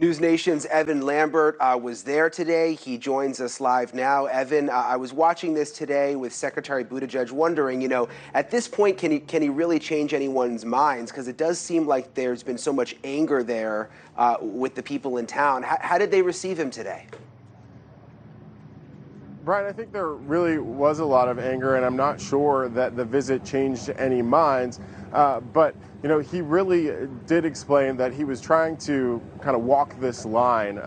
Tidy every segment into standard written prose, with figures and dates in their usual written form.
NewsNation's Evan Lambert was there today. He joins us live now. Evan, I was watching this today with Secretary Buttigieg, wondering, at this point, can he really change anyone's minds? Because it does seem like there's been so much anger there with the people in town. How did they receive him today? Brian, I think there really was a lot of anger, and I'm not sure that the visit changed any minds. But he really did explain that he was trying to kind of walk this line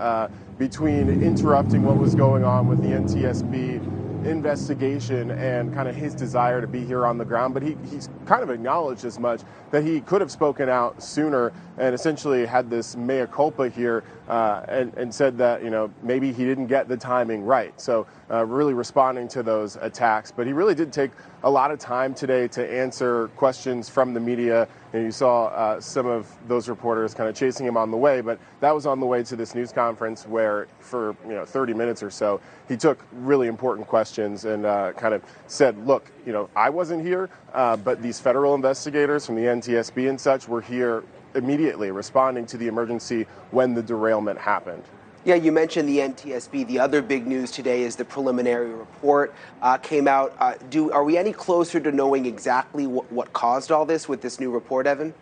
between interrupting what was going on with the NTSB investigation and kind of his desire to be here on the ground. But he's kind of acknowledged as much, that he could have spoken out sooner and essentially had this mea culpa here and said that, maybe he didn't get the timing right. So really responding to those attacks. But he really did take a lot of time today to answer questions from the media. And you saw some of those reporters kind of chasing him on the way, but that was on the way to this news conference where for 30 minutes or so, he took really important questions and kind of said, look, I wasn't here, but these federal investigators from the NTSB and such were here immediately responding to the emergency when the derailment happened. Yeah, you mentioned the NTSB. The other big news today is the preliminary report came out. Are we any closer to knowing exactly what caused all this with this new report, Evan?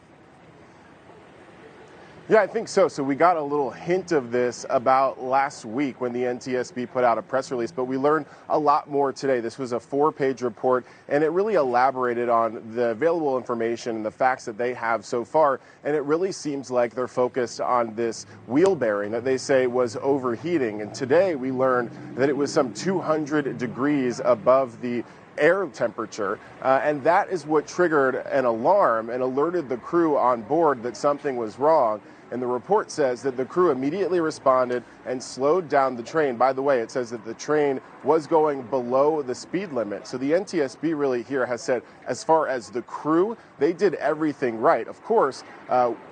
Yeah, I think so. So we got a little hint of this about last week when the NTSB put out a press release, but we learned a lot more today. This was a 4-page report, and it really elaborated on the available information and the facts that they have so far. And it really seems like they're focused on this wheel bearing that they say was overheating. And today we learned that it was some 200 degrees above the air temperature, and that is what triggered an alarm and alerted the crew on board that something was wrong. And the report says that the crew immediately responded and slowed down the train. By the way, it says that the train was going below the speed limit. So the NTSB really here has said, as far as the crew, they did everything right. Of course,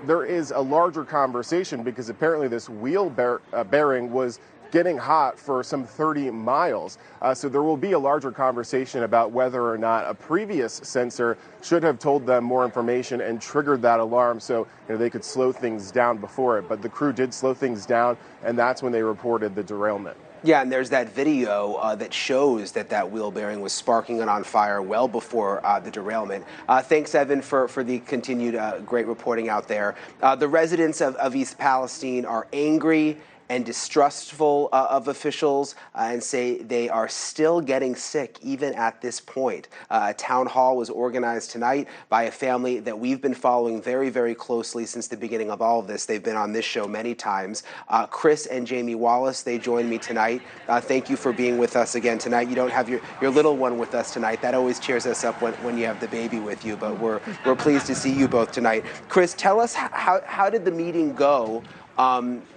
there is a larger conversation because apparently this wheel bearing was getting hot for some 30 miles. So there will be a larger conversation about whether or not a previous sensor should have told them more information and triggered that alarm so they could slow things down before it. But the crew did slow things down, and that's when they reported the derailment. Yeah, and there's that video that shows that wheel bearing was sparking and on fire well before the derailment. Thanks, Evan, for the continued great reporting out there. The residents of East Palestine are angry and distrustful of officials and say they are still getting sick even at this point. A town hall was organized tonight by a family that we've been following very, very closely since the beginning of all of this. They've been on this show many times. Chris and Jamie Wallace, they joined me tonight. Thank you for being with us again tonight. You don't have your little one with us tonight. That always cheers us up when you have the baby with you, but we're pleased to see you both tonight. Chris, tell us how did the meeting go?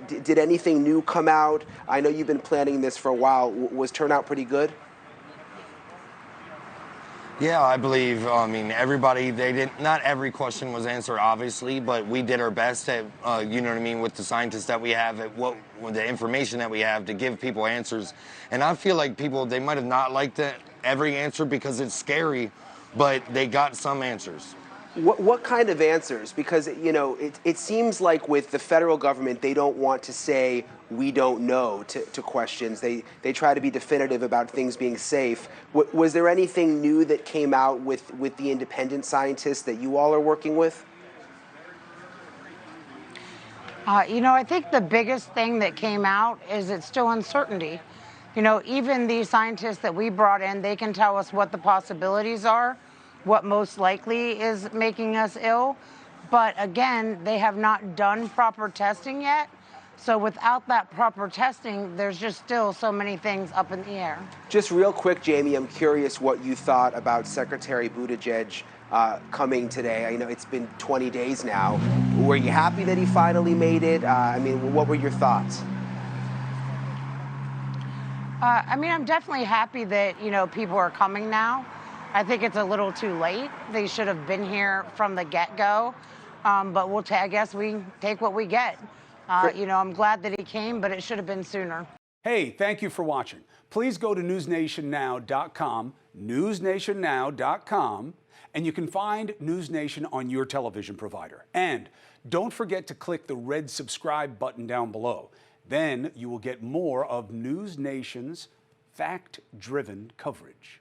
Did anything new come out? I know you've been planning this for a while. Was turnout pretty good? Yeah, I believe, everybody, not every question was answered, obviously, but we did our best at, with the scientists that we have, with the information that we have to give people answers. And I feel like people, they might have not liked every answer because it's scary, but they got some answers. What kind of answers? Because, it seems like with the federal government, they don't want to say, we don't know to questions. They try to be definitive about things being safe. Was there anything new that came out with the independent scientists that you all are working with? I think the biggest thing that came out is it's still uncertainty. Even the scientists that we brought in, they can tell us what the possibilities are, what most likely is making us ill. But again, they have not done proper testing yet. So without that proper testing, there's just still so many things up in the air. Just real quick, Jamie, I'm curious what you thought about Secretary Buttigieg coming today. I know it's been 20 days now. Were you happy that he finally made it? What were your thoughts? I'm definitely happy that, people are coming now. I think it's a little too late. They should have been here from the get-go. But I guess we take what we get. I'm glad that he came, but it should have been sooner. Hey, thank you for watching. Please go to newsnationnow.com, newsnationnow.com, and you can find NewsNation on your television provider. And Don't forget to click the red subscribe button down below. Then you will get more of News Nation's fact-driven coverage.